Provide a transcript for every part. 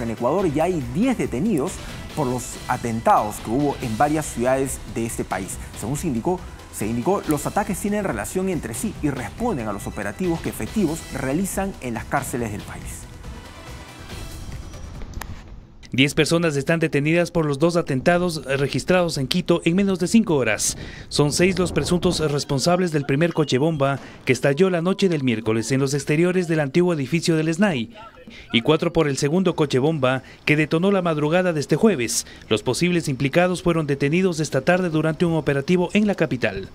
en Ecuador ya hay 10 detenidos por los atentados que hubo en varias ciudades de este país. Según se indicó, los ataques tienen relación entre sí y responden a los operativos que efectivos realizan en las cárceles del país. 10 personas están detenidas por los 2 atentados registrados en Quito en menos de 5 horas. Son 6 los presuntos responsables del primer coche bomba que estalló la noche del miércoles en los exteriores del antiguo edificio del SNAI y 4 por el segundo coche bomba que detonó la madrugada de este jueves. Los posibles implicados fueron detenidos esta tarde durante un operativo en la capital.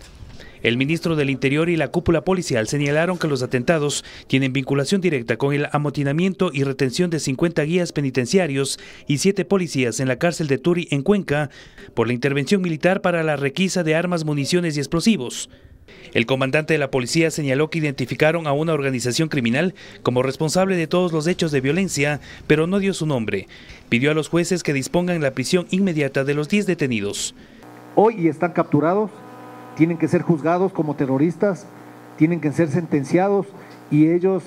El ministro del Interior y la cúpula policial señalaron que los atentados tienen vinculación directa con el amotinamiento y retención de 50 guías penitenciarios y 7 policías en la cárcel de Turi, en Cuenca, por la intervención militar para la requisa de armas, municiones y explosivos. El comandante de la policía señaló que identificaron a una organización criminal como responsable de todos los hechos de violencia, pero no dio su nombre. Pidió a los jueces que dispongan la prisión inmediata de los 10 detenidos. Hoy están capturados. Tienen que ser juzgados como terroristas, tienen que ser sentenciados y ellos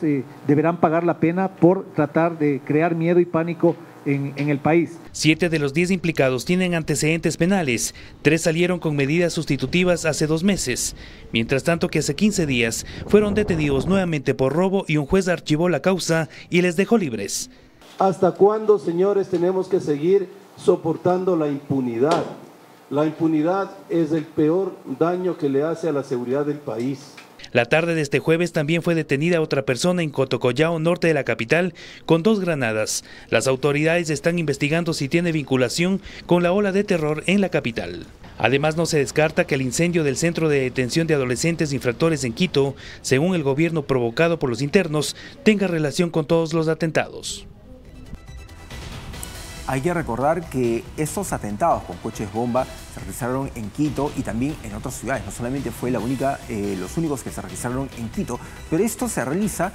deberán pagar la pena por tratar de crear miedo y pánico en el país. 7 de los 10 implicados tienen antecedentes penales, 3 salieron con medidas sustitutivas hace 2 meses, mientras tanto que hace 15 días fueron detenidos nuevamente por robo y un juez archivó la causa y les dejó libres. ¿Hasta cuándo, señores, tenemos que seguir soportando la impunidad? La impunidad es el peor daño que le hace a la seguridad del país. La tarde de este jueves también fue detenida otra persona en Cotocollao, norte de la capital, con 2 granadas. Las autoridades están investigando si tiene vinculación con la ola de terror en la capital. Además, no se descarta que el incendio del centro de detención de adolescentes infractores en Quito, según el gobierno provocado por los internos, tenga relación con todos los atentados. Hay que recordar que estos atentados con coches bomba se realizaron en Quito y también en otras ciudades. No solamente fue los únicos que se realizaron en Quito, pero esto se realiza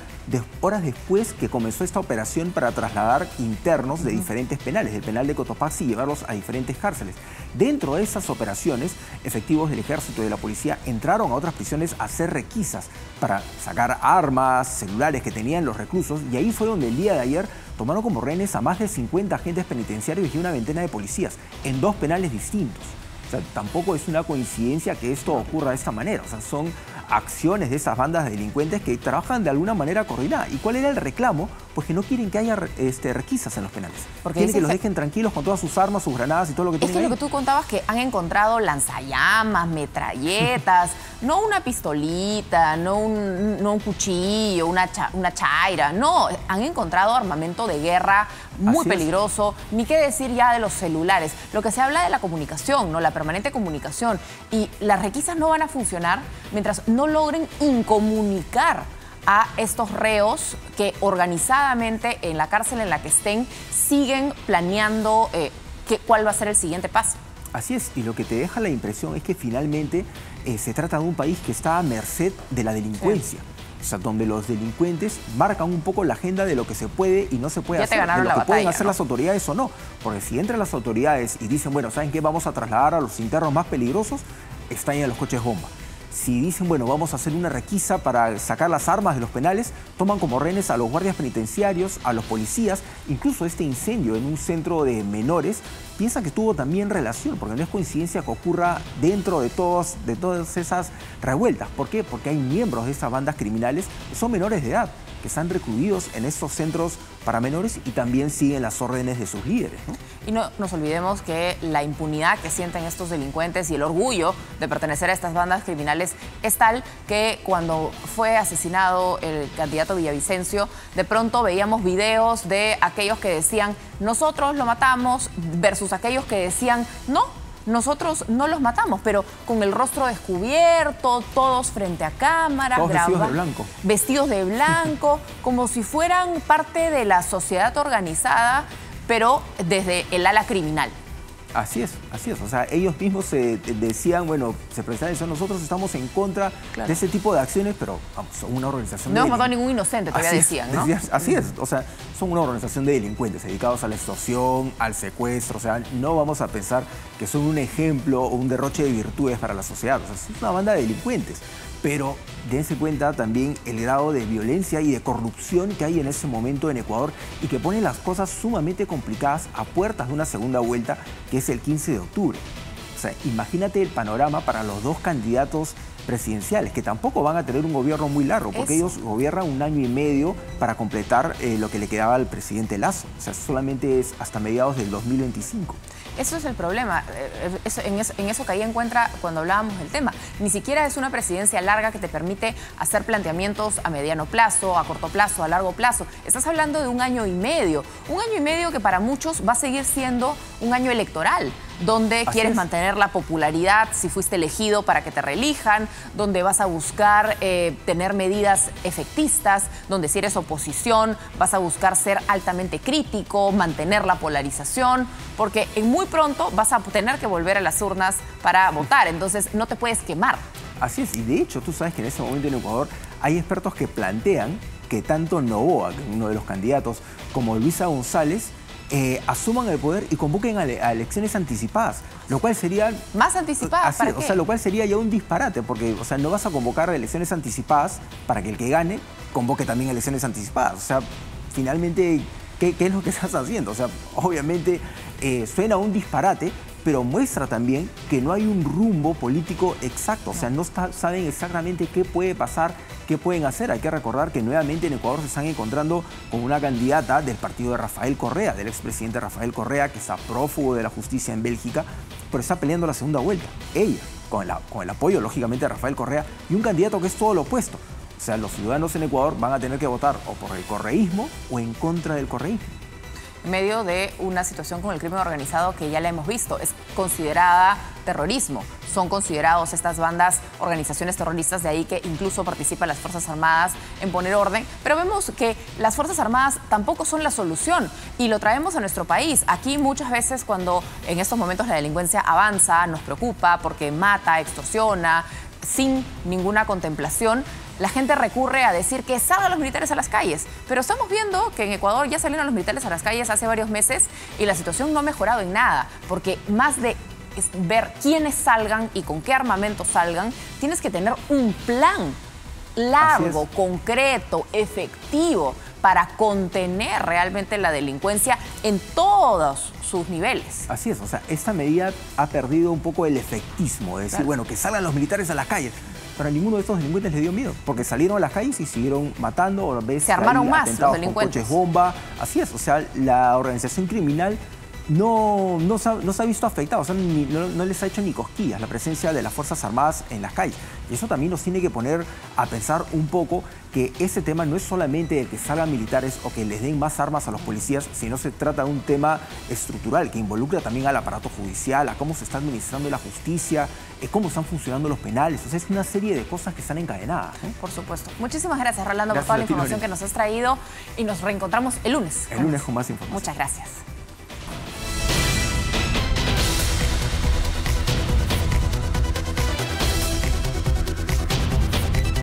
horas después que comenzó esta operación para trasladar internos de diferentes penales, del penal de Cotopaxi, y llevarlos a diferentes cárceles. Dentro de esas operaciones, efectivos del ejército y de la policía entraron a otras prisiones a hacer requisas para sacar armas, celulares que tenían los reclusos, y ahí fue donde el día de ayer tomaron como rehenes a más de 50 agentes penitenciarios y una veintena de policías en 2 penales distintos. O sea, tampoco es una coincidencia que esto ocurra de esta manera. O sea, son acciones de esas bandas de delincuentes que trabajan de alguna manera coordinada. ¿Y cuál era el reclamo? Pues que no quieren que haya requisas en los penales. Porque quieren que los dejen tranquilos con todas sus armas, sus granadas y todo lo que tienen ahí. Es que lo que tú contabas, que han encontrado lanzallamas, metralletas, no una pistolita, no un cuchillo, una chaira, no, han encontrado armamento de guerra muy peligroso, ni qué decir ya de los celulares. Lo que se habla de la comunicación, ¿no? La permanente comunicación. Y las requisas no van a funcionar mientras no logren incomunicar a estos reos que organizadamente en la cárcel en la que estén siguen planeando cuál va a ser el siguiente paso. Así es, y lo que te deja la impresión es que finalmente se trata de un país que está a merced de la delincuencia. O sea, donde los delincuentes marcan un poco la agenda de lo que se puede y no se puede hacer, de lo que pueden hacer las autoridades o no. Porque si entran las autoridades y dicen, bueno, ¿saben qué? Vamos a trasladar a los internos más peligrosos, estallan los coches bomba. Si dicen, bueno, vamos a hacer una requisa para sacar las armas de los penales, toman como rehenes a los guardias penitenciarios, a los policías. Incluso este incendio en un centro de menores, piensa que tuvo también relación, porque no es coincidencia que ocurra dentro de todas esas revueltas. ¿Por qué? Porque hay miembros de estas bandas criminales que son menores de edad, que están recluidos en estos centros para menores y también siguen las órdenes de sus líderes, ¿no? Y no nos olvidemos que la impunidad que sienten estos delincuentes y el orgullo de pertenecer a estas bandas criminales es tal que cuando fue asesinado el candidato Villavicencio, de pronto veíamos videos de aquellos que decían nosotros lo matamos versus aquellos que decían no, nosotros no los matamos, pero con el rostro descubierto, todos frente a cámara, todos vestidos de blanco. Vestidos de blanco, como si fueran parte de la sociedad organizada, pero desde el ala criminal. Así es, así es. O sea, ellos mismos se decían, bueno, se presentaban y decían, nosotros estamos en contra de ese tipo de acciones, pero vamos, son una organización no hemos matado a ningún inocente, todavía decían, ¿no? Así es, o sea, son una organización de delincuentes dedicados a la extorsión, al secuestro, o sea, no vamos a pensar que son un ejemplo o un derroche de virtudes para la sociedad, o sea, es una banda de delincuentes. pero dense cuenta también el grado de violencia y de corrupción que hay en ese momento en Ecuador y que pone las cosas sumamente complicadas a puertas de una segunda vuelta, que es el 15 de octubre. O sea, imagínate el panorama para los dos candidatos presidenciales, que tampoco van a tener un gobierno muy largo, porque ellos gobiernan 1 año y medio para completar lo que le quedaba al presidente Lasso. O sea, solamente es hasta mediados del 2025. Eso es el problema. En eso caí en cuenta cuando hablábamos del tema. Ni siquiera es una presidencia larga que te permite hacer planteamientos a mediano plazo, a corto plazo, a largo plazo. Estás hablando de 1 año y medio. 1 año y medio que para muchos va a seguir siendo un año electoral, donde quieres mantener la popularidad si fuiste elegido para que te reelijan, donde vas a buscar tener medidas efectistas, donde si eres oposición vas a buscar ser altamente crítico, mantener la polarización, porque muy pronto vas a tener que volver a las urnas para votar, entonces no te puedes quemar. Así es, y de hecho tú sabes que en ese momento en Ecuador hay expertos que plantean que tanto Noboa, uno de los candidatos, como Luisa González, asuman el poder y convoquen a elecciones anticipadas, lo cual sería... ¿Más anticipadas? Así, o sea, lo cual sería ya un disparate, porque o sea, no vas a convocar a elecciones anticipadas para que el que gane convoque también a elecciones anticipadas. O sea, finalmente, ¿qué es lo que estás haciendo? O sea, obviamente suena un disparate, pero muestra también que no hay un rumbo político exacto. O sea, no saben exactamente qué puede pasar, qué pueden hacer. Hay que recordar que nuevamente en Ecuador se están encontrando con una candidata del partido de Rafael Correa, del expresidente Rafael Correa, que está prófugo de la justicia en Bélgica, pero está peleando la segunda vuelta. Ella, con el apoyo, lógicamente, de Rafael Correa, y un candidato que es todo lo opuesto. O sea, los ciudadanos en Ecuador van a tener que votar o por el correísmo o en contra del correísmo. En medio de una situación con el crimen organizado que ya la hemos visto, es considerada terrorismo. Son considerados estas bandas organizaciones terroristas, de ahí que incluso participan las Fuerzas Armadas en poner orden. Pero vemos que las Fuerzas Armadas tampoco son la solución y lo traemos a nuestro país. Aquí muchas veces cuando en estos momentos la delincuencia avanza, nos preocupa porque mata, extorsiona, sin ninguna contemplación, la gente recurre a decir que salgan los militares a las calles. Pero estamos viendo que en Ecuador ya salieron los militares a las calles hace varios meses y la situación no ha mejorado en nada, porque más de ver quiénes salgan y con qué armamento salgan, tienes que tener un plan largo, concreto, efectivo, para contener realmente la delincuencia en todos sus niveles. Así es, o sea, esta medida ha perdido un poco el efectismo, de decir, bueno, que salgan los militares a las calles. Pero a ninguno de estos delincuentes le dio miedo, porque salieron a las calles y siguieron matando, o se armaron más los delincuentes. Con coches bomba, así es, o sea, la organización criminal no se ha visto afectada, o sea, no les ha hecho ni cosquillas la presencia de las Fuerzas Armadas en las calles. Y eso también nos tiene que poner a pensar un poco que ese tema no es solamente de que salgan militares o que les den más armas a los policías, sino se trata de un tema estructural que involucra también al aparato judicial, a cómo se está administrando la justicia, cómo están funcionando los penales. O sea, es una serie de cosas que están encadenadas, ¿eh? Por supuesto. Muchísimas gracias, Rolando, por toda la información que nos has traído y nos reencontramos el lunes. El lunes con más información. Muchas gracias.